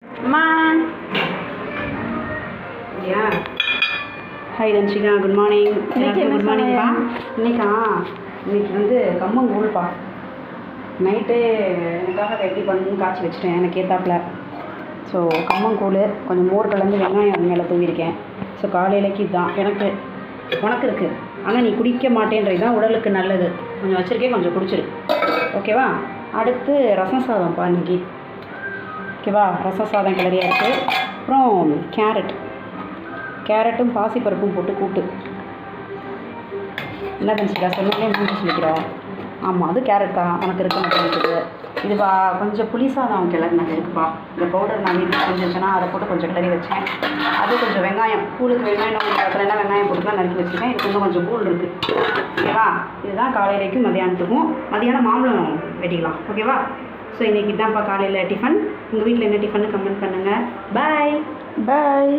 அம்மா யா hi Dhanshika, good morning. Good மார்னிங்ப்பா. இன்னைக்கு வந்து கம்மங்கூழ்ப்பா. நைட்டு எனக்காக ரெடி பண்ணணும்னு காய்ச்சி வச்சுட்டேன் எனக்கு ஏற்றாப்புல. ஸோ கம்மங்கூழ் கொஞ்சம் மோர் கலந்து வெங்காயம் மேலே தூவிருக்கேன். ஸோ காலையிலைக்கு இதுதான் எனக்கு. உனக்கு இருக்குது, ஆனால் நீ குடிக்க மாட்டேன்றது தான் உடலுக்கு நல்லது. கொஞ்சம் வச்சுருக்கேன், கொஞ்சம் குடிச்சிரு. ஓகேவா? அடுத்து ரசம் சாதம்ப்பா இன்றைக்கி. ஓகேவா? ரசம் சாதம் கிளறியாக இருக்குது. அப்புறம் கேரட்டும் பாசிப்பருப்பும் போட்டு கூட்டு. என்ன தனிச்சிக்கா சொன்னாலே மூஞ்சி சொல்லிக்கிறோம். ஆமாம், அது கேரட் தான் உனக்கு இருக்க மாட்டேங்குது. இதுப்பா கொஞ்சம் புளி சாதம் கிளறினது இருக்குப்பா. இந்த பவுடர் நான் வீட்டில் செஞ்சிருச்சேன்னா அதை போட்டு கொஞ்சம் கிளறி வச்சேன். அது கொஞ்சம் வெங்காயம், கூழுக்கு வெங்காயம் என்ன வெங்காயம் போட்டுலாம் நறுக்கி வச்சுருக்கேன். இதுக்கு இன்னும் கொஞ்சம் கூழ் இருக்குது. ஓகேவா? இதுதான் காலையிலைக்கும் மதியானத்துக்கும். மதியானம் மாம்பழம் வெட்டிக்கலாம். ஓகேவா? ஸோ இன்றைக்கி தான்ப்பா காலையில் டிஃபன். உங்கள் வீட்டில் என்ன டிஃபன்னு கமெண்ட் பண்ணுங்கள். பாய்.